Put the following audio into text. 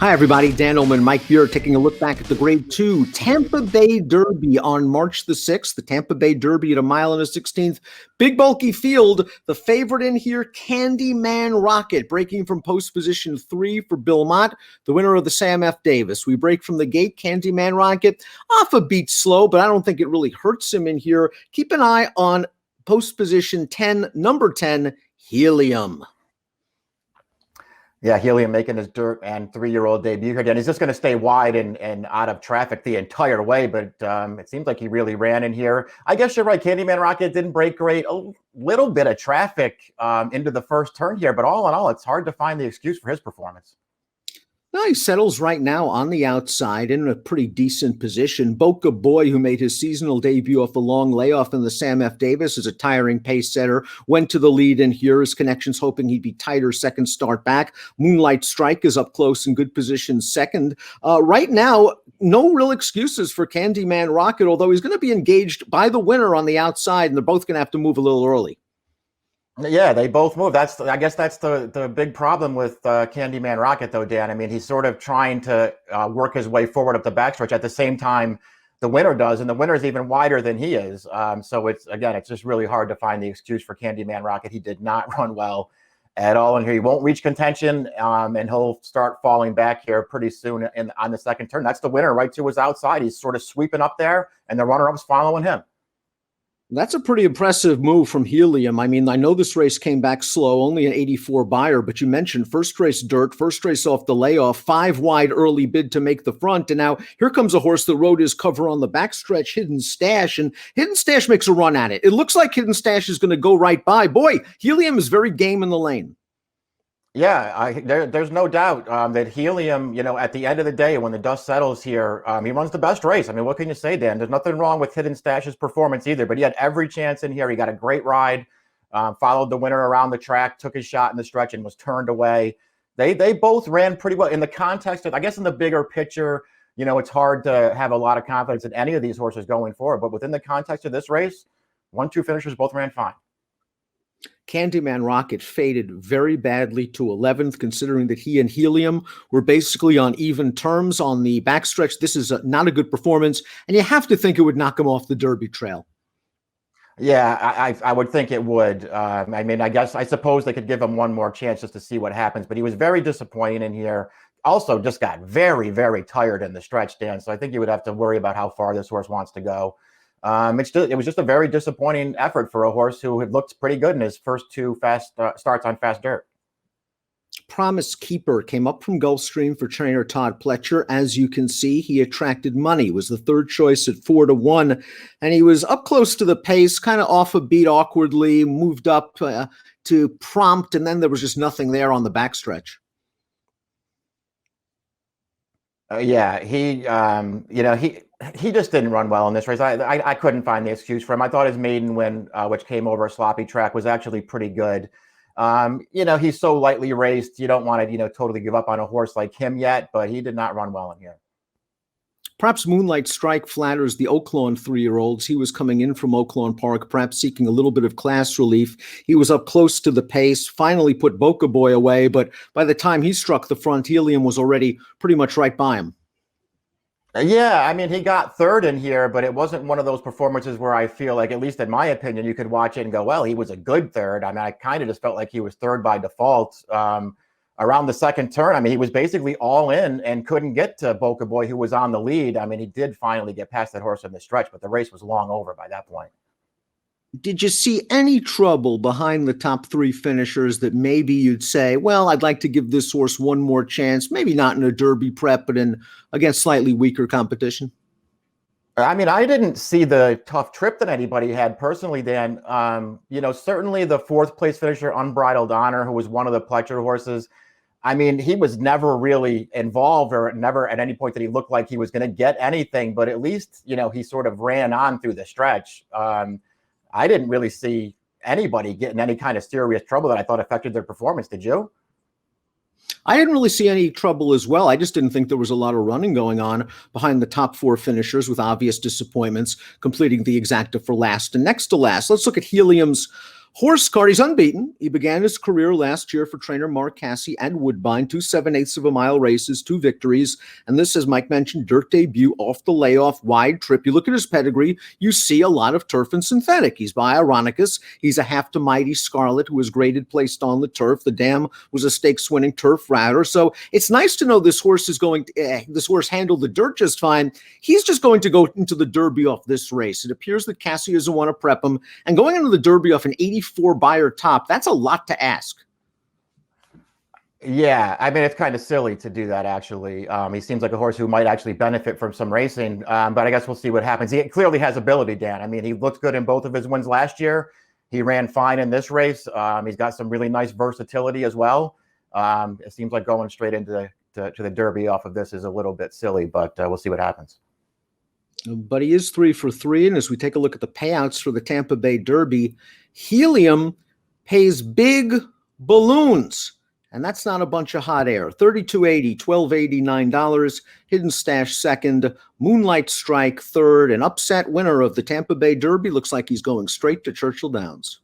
Hi, everybody. Dan Illman, Mike Buer, taking a look back at the Grade 2 Tampa Bay Derby on March the 6th. The Tampa Bay Derby at a mile and a 16th. Big, bulky field. The favorite in here, Candyman Rocket, breaking from post position 3 for Bill Mott, the winner of the Sam F. Davis. We break from the gate. Candyman Rocket, off a beat slow, but I don't think it really hurts him in here. Keep an eye on post position 10, number 10, Helium. Yeah, Helium making his dirt and 3-year-old debut here. And he's just going to stay wide and out of traffic the entire way. But it seems like he really ran in here. I guess you're right. Candyman Rocket didn't break great. A little bit of traffic into the first turn here. But all in all, it's hard to find the excuse for his performance. No, he settles right now on the outside in a pretty decent position. Boca Boy, who made his seasonal debut off a long layoff in the Sam F. Davis, is a tiring pace setter, went to the lead in here. His connections hoping he'd be tighter second start back. Moonlight Strike is up close in good position second. Right now, no real excuses for Candyman Rocket, although he's going to be engaged by the winner on the outside, and they're both going to have to move a little early. Yeah, they both move. I guess that's the big problem with Candyman Rocket, though, Dan. I mean, he's sort of trying to work his way forward up the backstretch at the same time the winner does, and the winner is even wider than he is. So it's just really hard to find the excuse for Candyman Rocket. He did not run well at all in here. He won't reach contention, and he'll start falling back here pretty soon on the second turn. That's the winner right to his outside. He's sort of sweeping up there, and the runner-up's following him. That's a pretty impressive move from Helium. I mean, I know this race came back slow, only an 84 buyer, but you mentioned first race dirt, first race off the layoff, 5 wide early bid to make the front. And now here comes a horse that rode his cover on the backstretch, Hidden Stash, and Hidden Stash makes a run at it. It looks like Hidden Stash is going to go right by. Boy, Helium is very game in the lane. Yeah, there's no doubt that Helium, at the end of the day, when the dust settles here, he runs the best race. I mean, what can you say, Dan? There's nothing wrong with Hidden Stash's performance either, but he had every chance in here. He got a great ride, followed the winner around the track, took his shot in the stretch, and was turned away. They both ran pretty well. In the context of, I guess in the bigger picture, it's hard to have a lot of confidence in any of these horses going forward, but within the context of this race, 1-2 finishers both ran fine. Candyman Rocket faded very badly to 11th, considering that he and Helium were basically on even terms on the backstretch. This is not a good performance, and you have to think it would knock him off the Derby trail. Yeah, I would think it would. I mean, I suppose they could give him one more chance just to see what happens, but he was very disappointing in here. Also just got very, very tired in the stretch, Dan, so I think you would have to worry about how far this horse wants to go. It was just a very disappointing effort for a horse who had looked pretty good in his first 2 fast starts on fast dirt. Promise Keeper came up from Gulfstream for trainer Todd Pletcher. As you can see, he attracted money, was the third choice at 4-1, and he was up close to the pace, kind of off a beat awkwardly, moved up to prompt, and then there was just nothing there on the backstretch. Yeah, he just didn't run well in this race. I couldn't find the excuse for him. I thought his maiden win, which came over a sloppy track, was actually pretty good. He's so lightly raced. You don't want to, totally give up on a horse like him yet, but he did not run well in here. Perhaps Moonlight Strike flatters the Oaklawn 3-year-olds. He was coming in from Oaklawn Park, perhaps seeking a little bit of class relief. He was up close to the pace, finally put Boca Boy away, but by the time he struck the front, Helium was already pretty much right by him. Yeah, I mean, he got third in here, but it wasn't one of those performances where I feel like, at least in my opinion, you could watch it and go, well, he was a good third. I mean, I kind of just felt like he was third by default. Around the second turn, I mean, he was basically all in and couldn't get to Boca Boy, who was on the lead. I mean, he did finally get past that horse in the stretch, but the race was long over by that point. Did you see any trouble behind the top 3 finishers that maybe you'd say, well, I'd like to give this horse one more chance, maybe not in a Derby prep, but against slightly weaker competition? I mean, I didn't see the tough trip that anybody had personally, Dan. Certainly the 4th place finisher, Unbridled Honor, who was one of the Pletcher horses. I mean, he was never really involved, or never at any point that he looked like he was going to get anything, but at least, he sort of ran on through the stretch. I didn't really see anybody getting any kind of serious trouble that I thought affected their performance. Did you? I didn't really see any trouble as well. I just didn't think there was a lot of running going on behind the top 4 finishers with obvious disappointments, completing the exacta for last and next to last. Let's look at Helium's Horse card, he's unbeaten. He began his career last year for trainer Mark Casse and Woodbine, 2 7/8 of a mile races, 2 victories. And this, as Mike mentioned, dirt debut off the layoff, wide trip. You look at his pedigree, you see a lot of turf and synthetic. He's by Ironicus. He's a half to Mighty Scarlet who was graded placed on the turf. The Dam was a stakes winning turf router. So it's nice to know this horse is going to, this horse handled the dirt just fine. He's just going to go into the Derby off this race. It appears that Casse doesn't want to prep him. And going into the Derby off an 84 buyer top, that's a lot to ask. Yeah, I mean, it's kind of silly to do that, actually. He seems like a horse who might actually benefit from some racing, but I guess we'll see what happens. He clearly has ability, Dan. I mean, he looked good in both of his wins last year. He ran fine in this race. He's got some really nice versatility as well. It seems like going straight into the Derby off of this is a little bit silly, but we'll see what happens. But he is 3 for 3. And as we take a look at the payouts for the Tampa Bay Derby, Helium pays big balloons. And that's not a bunch of hot air. $32.80, $12.89. Hidden Stash second. Moonlight Strike third. An upset winner of the Tampa Bay Derby. Looks like he's going straight to Churchill Downs.